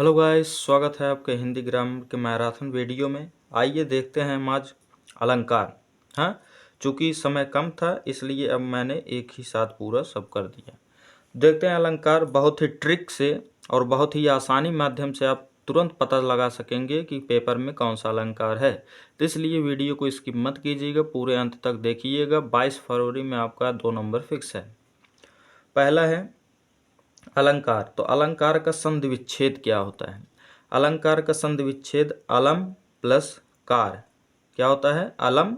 Hello guys, स्वागत है आपके हिंदी ग्रामर के मैराथन वीडियो में। आइए देखते हैं हम आज अलंकार। हाँ, चूँकि समय कम था इसलिए अब मैंने एक ही साथ पूरा सब कर दिया। देखते हैं अलंकार। बहुत ही ट्रिक से और बहुत ही आसानी माध्यम से आप तुरंत पता लगा सकेंगे कि पेपर में कौन सा अलंकार है। तो इसलिए वीडियो को स्किप मत कीजिएगा, पूरे अंत तक देखिएगा। 22 फरवरी में आपका 2 नंबर फिक्स है। पहला है अलंकार। तो अलंकार का संधि विच्छेद क्या होता है? अलंकार का संधि विच्छेद अलम प्लस कार। क्या होता है? अलम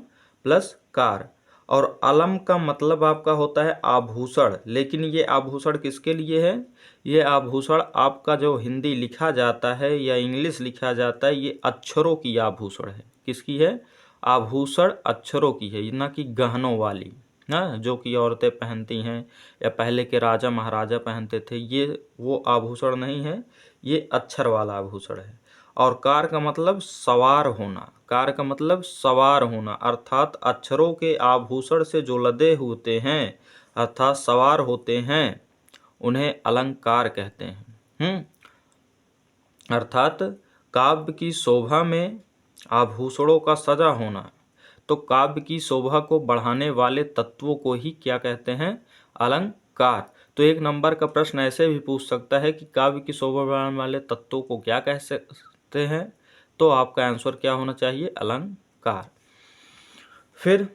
प्लस कार। और अलम का मतलब आपका होता है आभूषण, लेकिन ये आभूषण किसके लिए है? ये आभूषण आपका जो हिंदी लिखा जाता है या इंग्लिश लिखा जाता है, ये अक्षरों की आभूषण है। किसकी है? आभूषण अक्षरों की है, ना कि गहनों वाली। हाँ, जो कि औरतें पहनती हैं या पहले के राजा महाराजा पहनते थे, ये वो आभूषण नहीं है, ये अक्षर वाला आभूषण है। और कार का मतलब सवार होना। कार का मतलब सवार होना, अर्थात अक्षरों के आभूषण से जो लदे होते हैं अर्थात सवार होते हैं, उन्हें अलंकार कहते हैं। अर्थात काव्य की शोभा में आभूषणों का सजा होना। तो काव्य की शोभा को बढ़ाने वाले तत्वों को ही क्या कहते हैं? अलंकार। तो एक नंबर का प्रश्न ऐसे भी पूछ सकता है कि काव्य की शोभा बढ़ाने वाले तत्वों को क्या कह सकते हैं? तो आपका आंसर क्या होना चाहिए? अलंकार। फिर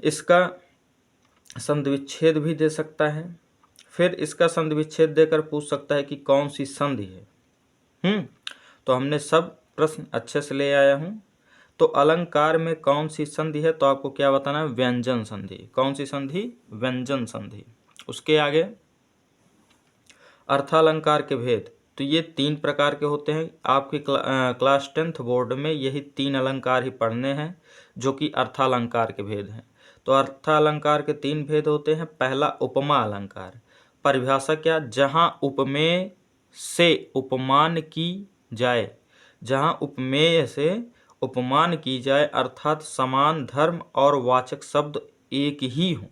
इसका संधि विच्छेद भी दे सकता है। फिर इसका संधि विच्छेद देकर पूछ सकता है कि कौन सी संधि है। तो हमने सब प्रश्न अच्छे से ले आया हूँ। तो अलंकार में कौन सी संधि है? तो आपको क्या बताना है? व्यंजन संधि। कौन सी संधि? व्यंजन संधि। उसके आगे अर्थालंकार के भेद। तो ये 3 प्रकार के होते हैं। आपके क्लास 10th बोर्ड में यही 3 अलंकार ही पढ़ने हैं, जो कि अर्थालंकार के भेद हैं। तो अर्थालंकार के 3 भेद होते हैं। पहला उपमा अलंकार। परिभाषा क्या? जहाँ उपमेय से उपमान की जाए, जहाँ उपमेय से उपमान की जाए अर्थात समान धर्म और वाचक शब्द एक ही हों।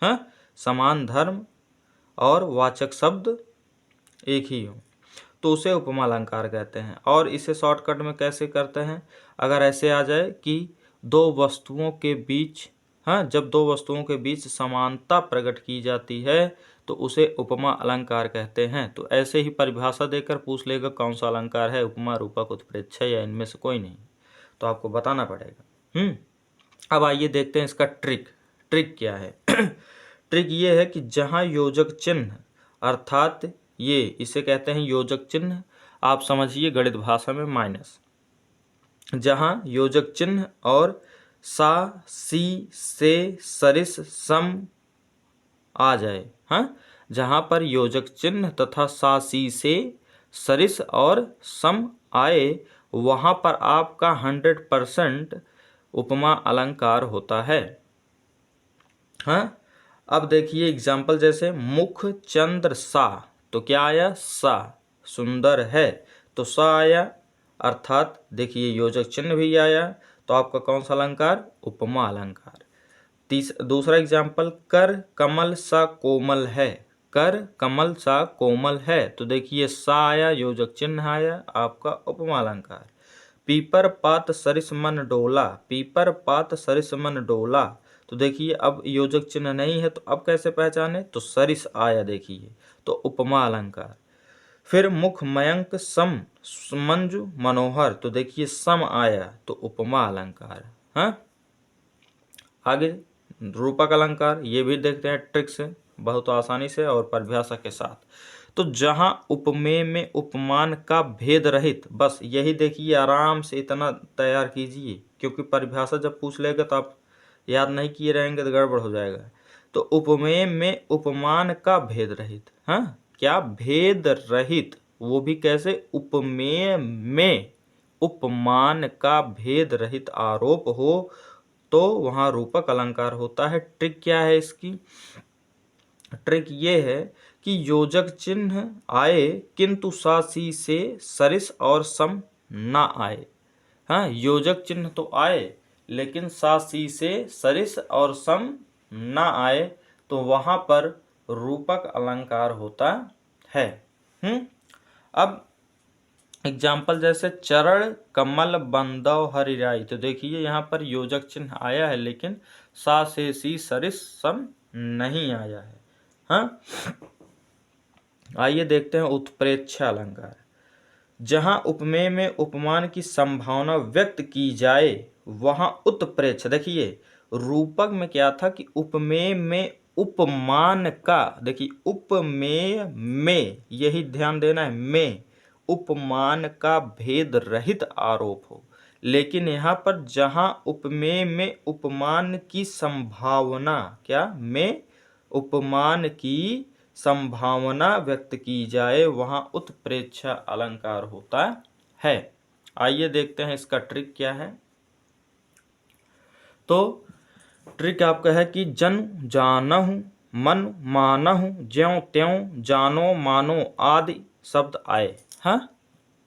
हाँ, समान धर्म और वाचक शब्द एक ही हो, तो उसे उपमा अलंकार कहते हैं। और इसे शॉर्टकट में कैसे करते हैं? अगर ऐसे आ जाए कि दो वस्तुओं के बीच, हाँ, जब दो वस्तुओं के बीच समानता प्रकट की जाती है तो उसे उपमा अलंकार कहते हैं। तो ऐसे ही परिभाषा देकर पूछ लेगा कौन सा अलंकार है, उपमा, रूपक, उत्प्रेक्षा या इनमें से कोई नहीं, तो आपको बताना पड़ेगा। अब आइए देखते हैं इसका ट्रिक। ट्रिक क्या है? ट्रिक ये है कि जहाँ योजक चिन्ह अर्थात ये इसे कहते हैं योजक चिन्ह, आप समझिए गणित भाषा में माइनस। जहाँ योजक चिन्ह और सा सी से सरिस सम आ जाए, हाँ, जहाँ पर योजक चिन्ह तथा सा सी से सरिस और सम आए, वहाँ पर आपका 100% उपमा अलंकार होता है। हाँ, अब देखिए एग्जाम्पल, जैसे मुख चंद्र सा, तो क्या आया? सा। सुंदर है, तो सा आया, अर्थात देखिए योजक चिन्ह भी आया, तो आपका कौन सा अलंकार? उपमा अलंकार। दूसरा एग्जाम्पल, कर कमल सा कोमल है। कर कमल सा कोमल है, तो देखिए सा आया, योजक चिन्ह आया, आपका उपमा अलंकार। पीपर पात सरिस मन डोला। पीपर पात सरिस मन डोला, तो देखिए अब योजक चिन्ह नहीं है, तो अब कैसे पहचाने? तो सरिस आया, देखिए, तो उपमा अलंकार। फिर मुख मयंक सम मंजु मनोहर, तो देखिए सम आया, तो उपमा अलंकार। हाँ, आगे रूपक अलंकार, ये भी देखते हैं ट्रिक से, बहुत आसानी से और परिभाषा के साथ। तो जहाँ उपमेय में उपमान का भेद रहित, बस यही देखिए, आराम से इतना तैयार कीजिए, क्योंकि परिभाषा जब पूछ लेगा तो आप याद नहीं किए रहेंगे तो गड़बड़ हो जाएगा। तो उपमेय में उपमान का भेद रहित, हाँ, क्या? भेद रहित, वो भी कैसे? उपमेय में उपमान का भेद रहित आरोप हो तो वहाँ रूपक अलंकार होता है। ट्रिक क्या है इसकी? ट्रिक ये है कि योजक चिन्ह आए किंतु सा सी से सरिस और सम ना आए। हाँ, योजक चिन्ह तो आए लेकिन सा सी से सरिस और सम ना आए, तो वहाँ पर रूपक अलंकार होता है। अब एग्जाम्पल जैसे चरण कमल बंदव हरिराई, तो देखिए यहाँ पर योजक चिन्ह आया है लेकिन सा से सी सरिस सम नहीं आया है। हाँ, आइए देखते हैं उत्प्रेक्षा अलंकार। जहां उपमेय में उपमान की संभावना व्यक्त की जाए वहां उत्प्रेक्ष। देखिए रूपक में क्या था कि उपमेय में उपमान का, देखिए उपमेय में, यही ध्यान देना है, में उपमान का भेद रहित आरोप हो, लेकिन यहाँ पर जहां उपमेय में उपमान की संभावना, क्या में उपमान की संभावना व्यक्त की जाए वहां उत्प्रेक्षा अलंकार होता है। आइए देखते हैं इसका ट्रिक क्या है। तो ट्रिक आपका है कि जन जानहु मन मानहु ज्यों त्यों जानो मानो आदि शब्द आए। हाँ,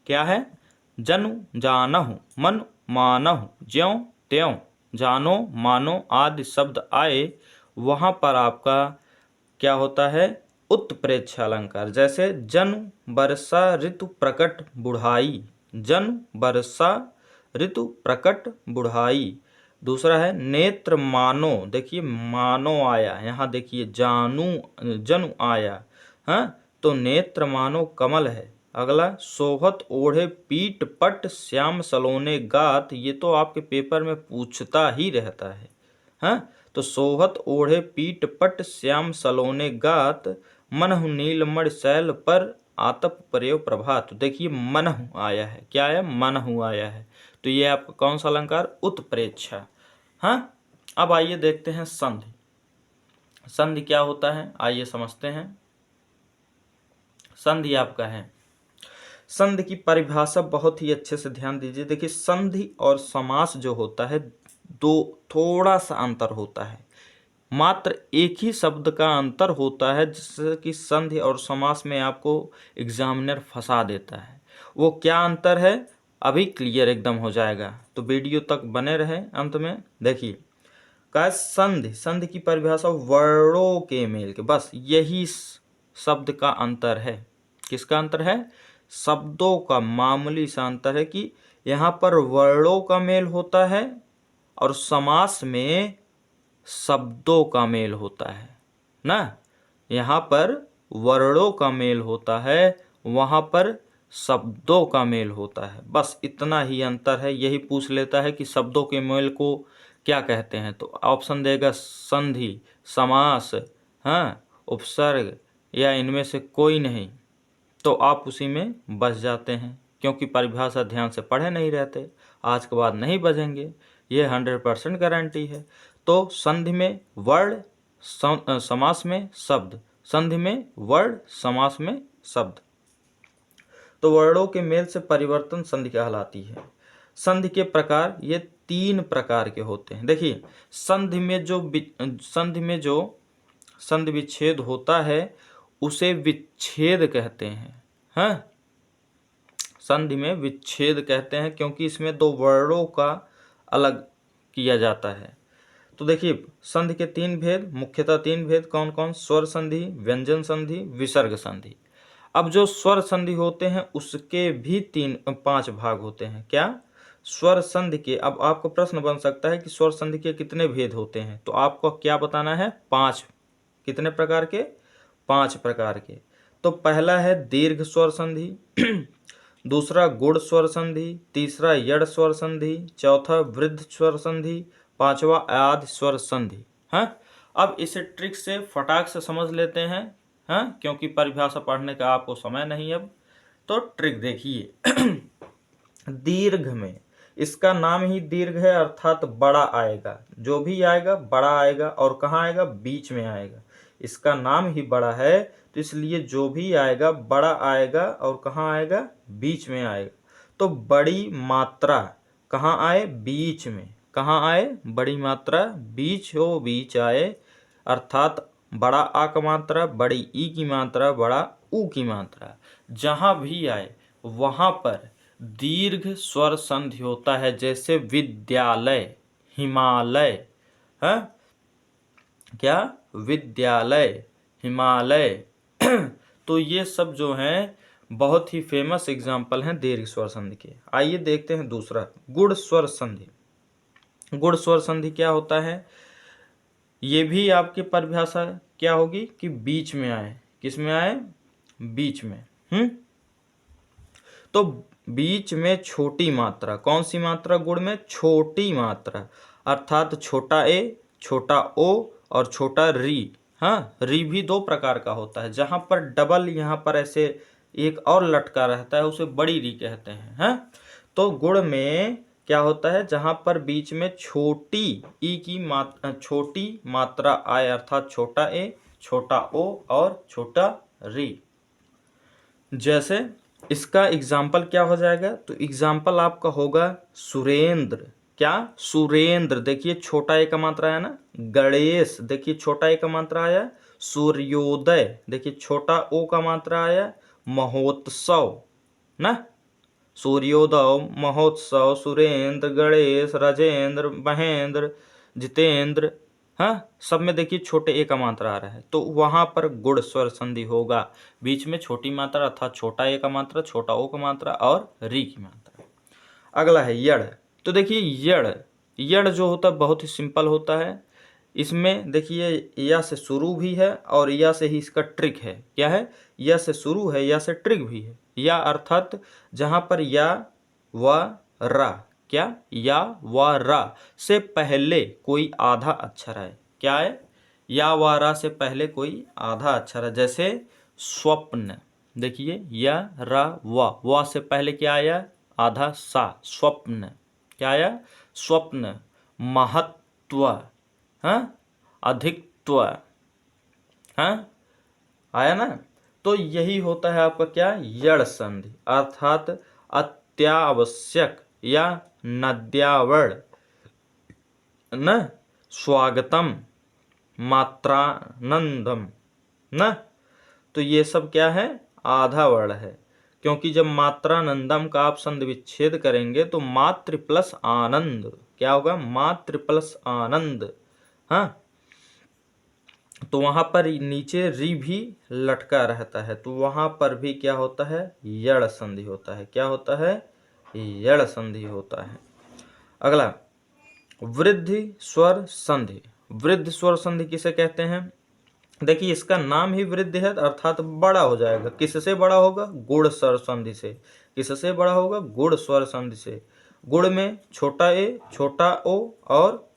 क्या है? जनु जानहु मन मानहु ज्यों त्यों जानो मानो आदि शब्द आए, वहां पर आपका क्या होता है? उत्प्रेक्षा अलंकार। जैसे जन वर्षा ऋतु प्रकट बुढ़ाई, जन वर्षा ऋतु प्रकट बुढ़ाई। दूसरा है नेत्र मानो, देखिए मानो आया, यहाँ देखिए जानू जनु आया। हाँ, तो नेत्र मानो कमल है। अगला सोहत ओढ़े पीठ पट श्याम सलोने गात, ये तो आपके पेपर में पूछता ही रहता है। हाँ, तो सोहत ओढ़े पीठ पट श्याम सलोने गात मनहु नीलमण शैल पर आतप प्रयो प्रभात। देखिए मनहु आया है, क्या आया? मनहु आया है। तो ये आपका कौन सा अलंकार? उत्प्रेक्षा। हाँ, अब आइए देखते हैं संधि। संधि क्या होता है आइए समझते हैं। संधि आपका है, संधि की परिभाषा बहुत ही अच्छे से ध्यान दीजिए। देखिए संधि और समास जो होता है दो थोड़ा सा अंतर होता है, मात्र एक ही शब्द का अंतर होता है, जिससे कि संधि और समास में आपको एग्जामिनर फंसा देता है। वो क्या अंतर है अभी क्लियर एकदम हो जाएगा, तो वीडियो तक बने रहे अंत में। देखिए का संधि, संधि की परिभाषा वर्णों के मेल के, बस यही शब्द का अंतर है। किसका अंतर है? शब्दों का मामूली सा अंतर है कि यहाँ पर वर्णों का मेल होता है और समास में शब्दों का मेल होता है ना। यहाँ पर वर्णों का मेल होता है, वहाँ पर शब्दों का मेल होता है, बस इतना ही अंतर है। यही पूछ लेता है कि शब्दों के मेल को क्या कहते हैं, तो ऑप्शन देगा संधि, समास, हाँ, उपसर्ग या इनमें से कोई नहीं, तो आप उसी में बच जाते हैं, क्योंकि परिभाषा ध्यान से पढ़े नहीं रहते, आज के बाद नहीं बचेंगे, ये 100% गारंटी है। तो संधि में वर्ण, समास में शब्द, संधि में वर्ण, समास में शब्द। तो वर्णों के मेल से परिवर्तन संधि कहलाती है। संधि के प्रकार ये 3 प्रकार के होते हैं। देखिए संधि में जो संधि विच्छेद होता है उसे विच्छेद कहते हैं। हाँ, संधि में विच्छेद कहते हैं क्योंकि इसमें 2 वर्णों का अलग किया जाता है। तो देखिए संधि के 3 भेद, मुख्यतः 3 भेद कौन कौन? स्वर संधि, व्यंजन संधि, विसर्ग संधि। अब जो स्वर संधि होते हैं उसके भी 5 भाग होते हैं। क्या? स्वर संधि के, अब आपको प्रश्न बन सकता है कि स्वर संधि के कितने भेद होते हैं, तो आपको क्या बताना है? 5। कितने प्रकार के? 5 प्रकार के। तो पहला है दीर्घ स्वर संधि, दूसरा गुण स्वर संधि, तीसरा यड़ स्वर संधि, चौथा वृद्ध स्वर संधि, पांचवा आदि स्वर संधि। हाँ, अब इसे ट्रिक से फटाक से समझ लेते हैं, हाँ, क्योंकि परिभाषा पढ़ने का आपको समय नहीं अब। तो ट्रिक देखिए दीर्घ में, इसका नाम ही दीर्घ है, अर्थात बड़ा आएगा, जो भी आएगा बड़ा आएगा, और कहाँ आएगा? बीच में आएगा। इसका नाम ही बड़ा है, तो इसलिए जो भी आएगा बड़ा आएगा, और कहाँ आएगा? बीच में आएगा। तो बड़ी मात्रा कहाँ आए? बीच में। कहाँ आए? बड़ी मात्रा बीच हो, बीच आए, अर्थात बड़ा आ का मात्रा, बड़ी ई की मात्रा, बड़ा ऊ की मात्रा जहाँ भी आए वहाँ पर दीर्घ स्वर संधि होता है। जैसे विद्यालय, हिमालय, है क्या? विद्यालय, हिमालय तो ये सब जो हैं बहुत ही फेमस एग्जाम्पल हैं दीर्घ स्वर संधि के। आइए देखते हैं दूसरा, गुण स्वर संधि। गुण स्वर संधि क्या होता है? ये भी आपकी परिभाषा क्या होगी कि बीच में आए। किस में आए? बीच में। तो बीच में छोटी मात्रा, कौन सी मात्रा? गुण में छोटी मात्रा, अर्थात छोटा ए, छोटा ओ और छोटा री। हाँ, री भी दो प्रकार का होता है, जहां पर डबल यहाँ पर ऐसे एक और लटका रहता है, उसे बड़ी री कहते हैं। हाँ, तो गुण में क्या होता है? जहां पर बीच में छोटी ई की छोटी मात्रा आए, अर्थात छोटा ए, छोटा ओ और छोटा री। जैसे इसका एग्जाम्पल क्या हो जाएगा? तो एग्जाम्पल आपका होगा सुरेंद्र। क्या? सुरेंद्र। देखिए छोटा ए का मात्रा है ना। गणेश, देखिए छोटा ए का मात्रा आया। सूर्योदय, देखिए छोटा ओ का मात्रा आया। महोत्सव ना, सूर्योदय, महोत्सव, सुरेंद्र, गणेश, राजेंद्र, महेंद्र, जितेंद्र। हाँ, सब में देखिए छोटे ए का मात्रा आ रहा है, तो वहां पर गुण स्वर संधि होगा। बीच में छोटी मात्रा अर्थात छोटा ए का मात्रा, छोटा ओ का मात्रा और री की मात्रा। अगला है यड़। तो देखिए यड़ जो होता है बहुत ही सिंपल होता है। इसमें देखिए या से शुरू भी है और या से ही इसका ट्रिक है। क्या है? या से शुरू है, या से ट्रिक भी है। या अर्थात जहां पर या व रा, क्या? या व रा से पहले कोई आधा अक्षर है। क्या है? या व रा से पहले कोई आधा अक्षर है। जैसे स्वप्न, देखिए या रा व से पहले क्या आया? आधा सा, स्वप्न। क्या आया? स्वप्न। महत्व, हाँ, अधिकत्व, हाँ, आया ना। तो यही होता है आपका क्या? यड़ संधि, अर्थात अत्यावश्यक या नद्यावड़ न, स्वागतम, मात्रानंदम न। तो ये सब क्या है? आधा वर्ण है, क्योंकि जब मात्रानंदम का आप संधि विच्छेद करेंगे तो मातृ प्लस आनंद क्या होगा? मातृ प्लस आनंद। हाँ, तो वहां पर नीचे री भी लटका रहता है, तो वहां पर भी क्या होता है? यड़ संधि होता है। क्या होता है? यड़ संधि होता है। अगला, वृद्धि स्वर संधि। वृद्धि स्वर संधि किसे कहते हैं? देखिए इसका नाम ही वृद्धि है, अर्थात बड़ा हो जाएगा। किससे बड़ा होगा? गुण स्वर संधि से। किससे बड़ा होगा? गुण स्वर संधि से। गुण में छोटा ए, छोटा ओ और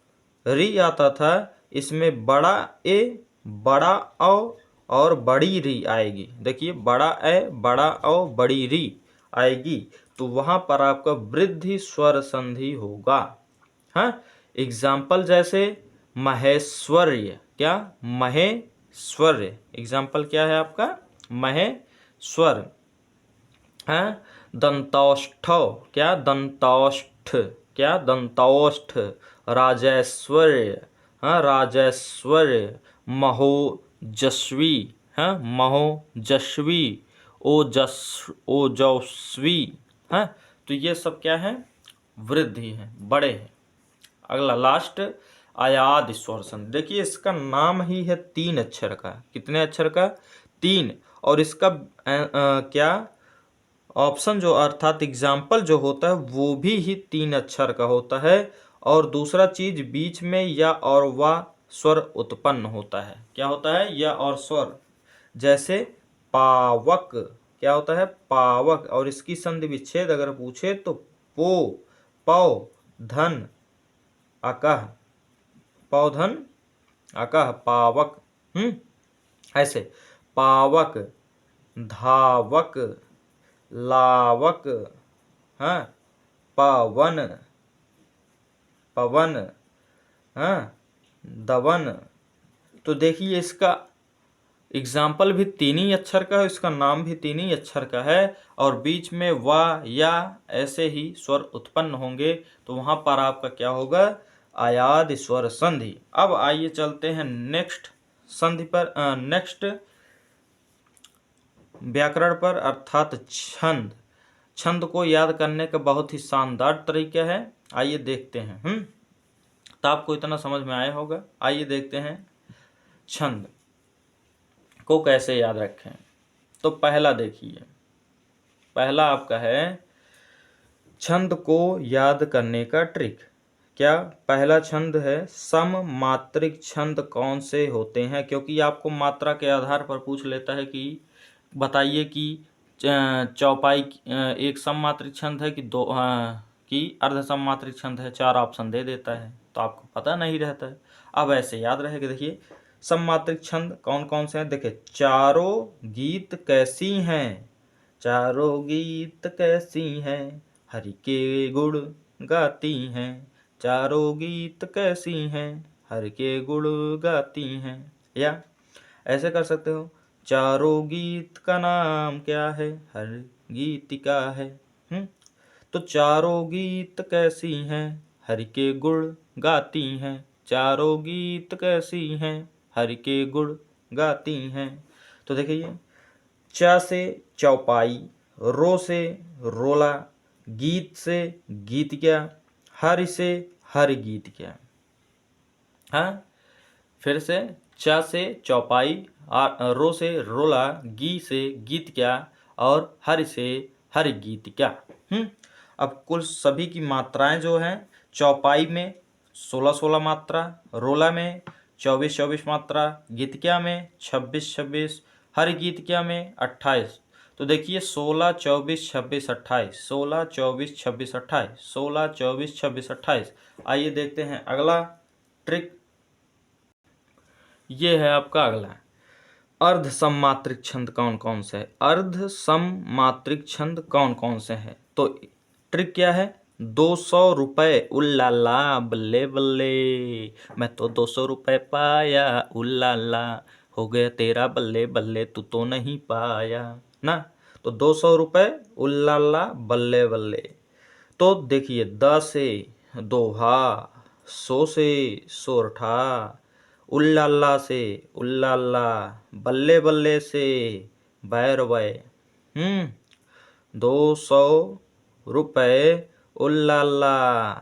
री आता था, इसमें बड़ा ए, बड़ा ओ और बड़ी री आएगी। देखिए बड़ा ए, बड़ा ओ, बड़ी री आएगी, तो वहां पर आपका वृद्धि स्वर संधि होगा। हाँ, एग्जाम्पल जैसे महेश्वर्य। क्या? महेश्वर्य। एग्जाम्पल क्या है आपका? महेश्वर। हाँ, दंतौष्ठ। क्या? दंतौष्ठ। क्या? दंतौष्ठ। राजेश्वर्य। हाँ, राजेश्वर्य। महोजस्वी। हाँ, महोजस्वी। ओजस्वी। हाँ, तो ये सब क्या है? वृद्धि है, बड़े हैं। अगला लास्ट, अयाद स्वर संधि। देखिए इसका नाम ही है 3 अक्षर का। कितने अक्षर का? 3। और इसका क्या ऑप्शन जो अर्थात एग्जाम्पल जो होता है वो भी ही 3 अक्षर का होता है। और दूसरा चीज, बीच में या और वा स्वर उत्पन्न होता है। क्या होता है? या और स्वर। जैसे पावक। क्या होता है? पावक। और इसकी संधि विच्छेद अगर पूछे तो पो, पौ, धन, अकह, पौधन, अकह, पावक। ऐसे पावक, धावक, लावक, हाँ, पवन, पवन, हाँ, दवन। तो देखिए इसका एग्जाम्पल भी 3 ही अक्षर का है, इसका नाम भी 3 ही अक्षर का है, और बीच में वा या ऐसे ही स्वर उत्पन्न होंगे, तो वहां पर आपका क्या होगा? अयाद स्वर संधि। अब आइए चलते हैं नेक्स्ट संधि पर, नेक्स्ट व्याकरण पर, अर्थात छंद। छंद को याद करने का बहुत ही शानदार तरीका है। आइए देखते हैं। तो आपको इतना समझ में आया होगा। आइए देखते हैं छंद को कैसे याद रखें। तो पहला देखिए, पहला आपका है छंद को याद करने का ट्रिक। क्या पहला छंद है सम मात्रिक छंद कौन से होते हैं, क्योंकि आपको मात्रा के आधार पर पूछ लेता है कि बताइए कि चौपाई एक सम मात्रिक छंद है कि दो कि अर्ध सम मात्रिक छंद है, 4 ऑप्शन दे देता है तो आपको पता नहीं रहता है। अब ऐसे याद रहेगा। देखिए सम मात्रिक छंद कौन कौन से हैं। देखिए चारों गीत कैसी हैं, चारों गीत कैसी हैं हरि के गुण गाती हैं, चारों गीत कैसी हैं हरि के गुण गाती हैं। या ऐसे कर सकते हो चारों गीत का नाम क्या है, हर गीतिका है। तो चारों गीत कैसी हैं हरि के गुण गाती हैं, चारों गीत कैसी हैं हरि के गुण गाती हैं। तो देखिए च से चौपाई, रो से रोला, गीत से गीत क्या, हरि से हरि गीत क्या। हाँ फिर से च से चौपाई, रो से रोला, गी से गीत क्या और हरि से हरि गीत क्या। अब कुल सभी की मात्राएं जो हैं चौपाई में 16-16 मात्रा, रोला में 24-24 मात्रा, गीतिका में 26-26, हरि गीतिका में 28। तो देखिए 16, 24, 26, 28, 16, 24, 26, 28, 16, 24, 26, 28। आइए देखते हैं अगला ट्रिक। ये है आपका अगला अर्ध सममात्रिक छंद कौन कौन से है। अर्ध सममात्रिक छंद कौन कौन से हैं। तो ट्रिक क्या है, 200 रुपये उल्लाला बल्ले बल्ले, मैं तो 200 रुपये पाया उल्लाला, हो गया तेरा बल्ले बल्ले तू तो नहीं पाया ना। तो 200 रुपये उल्लाला बल्ले बल्ले। तो देखिए द से दोहा, सो से सोरठा, उल्लाला से उल्लाला, बल्ले बल्ले से बैरवे। 200 रुपये उल्लाला,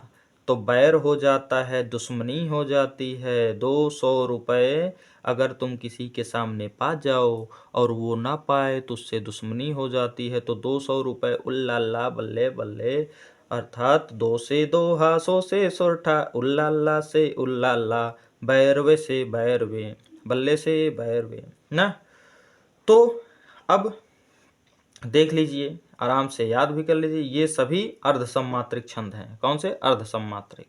तो बैर हो जाता है, दुश्मनी हो जाती है। 200 रुपये अगर तुम किसी के सामने पा जाओ और वो ना पाए तो उससे दुश्मनी हो जाती है। तो 200 रुपये उल्लाला बल्ले बल्ले, अर्थात 2 से दोहा, सो से सोरठा, उल्लाला से उल्लाला, बैरवे से बैरवे, बल्ले से बैरवे ना। तो अब देख लीजिए, आराम से याद भी कर लीजिए, ये सभी अर्ध सममात्रिक छंद हैं। कौन से, अर्ध सममात्रिक।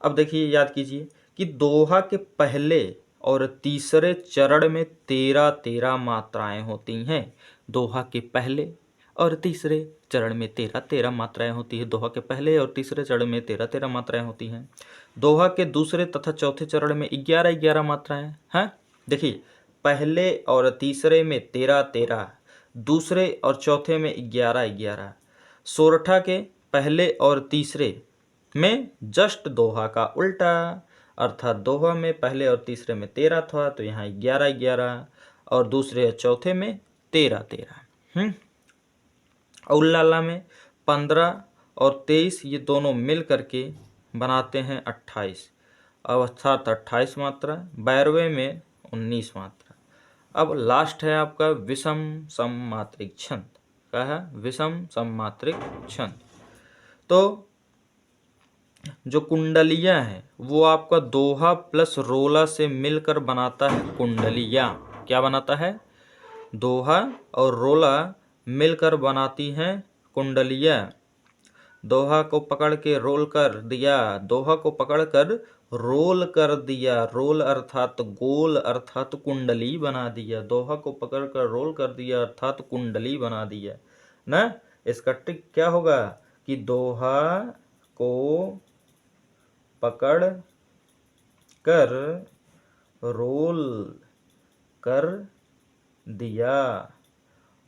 अब देखिए याद कीजिए कि दोहा के पहले और तीसरे चरण में 13-13 मात्राएं होती हैं। दोहा के पहले और तीसरे चरण में 13-13 मात्राएं होती है। दोहा के पहले और तीसरे चरण में 13-13 मात्राएं होती हैं। दोहा के दूसरे तथा चौथे चरण में 11-11 मात्राएं हैं। देखिए पहले और तीसरे में 13-13, दूसरे और चौथे में 11-11। सोरठा के पहले और तीसरे में जस्ट दोहा का उल्टा, अर्थात दोहा में पहले और तीसरे में 13 था तो यहाँ 11-11, और दूसरे और चौथे में 13-13। उल्लाला में 15 और 23, ये दोनों मिल करके बनाते हैं 28, अर्थात 28 मात्रा। बैरवे में 19 मात्रा। अब लास्ट है आपका विषम सममात्रिक छंद। क्या है, विषम सममात्रिक छंद। तो जो कुंडलियाँ हैं वो आपका दोहा प्लस रोला से मिलकर बनाता है कुंडलियाँ। क्या बनाता है, दोहा और रोला मिलकर बनाती हैं कुंडलियाँ। दोहा को पकड़ के रोल कर दिया, दोहा को पकड़ कर रोल कर दिया, रोल अर्थात गोल अर्थात कुंडली बना दिया, दोहा को पकड़ कर रोल कर दिया अर्थात कुंडली बना दिया ना। इसका ट्रिक क्या होगा कि दोहा को पकड़ कर रोल कर दिया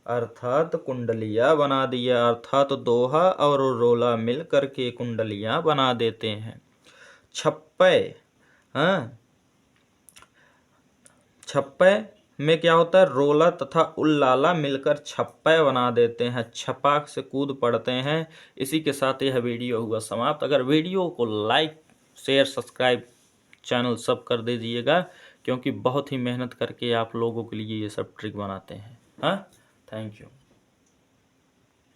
अर्थात कुंडलियाँ बना दिया, अर्थात दोहा और रोला मिल करके कुंडलियाँ बना देते हैं। छप्पे, हाँ छप्पे में क्या होता है, रोला तथा उल्लाला मिलकर छप्पे बना देते हैं, छपाक से कूद पड़ते हैं। इसी के साथ यह वीडियो हुआ समाप्त। अगर वीडियो को लाइक शेयर सब्सक्राइब चैनल सब कर दीजिएगा, क्योंकि बहुत ही मेहनत करके आप लोगों के लिए ये सब ट्रिक बनाते हैं। हाँ, थैंक यू।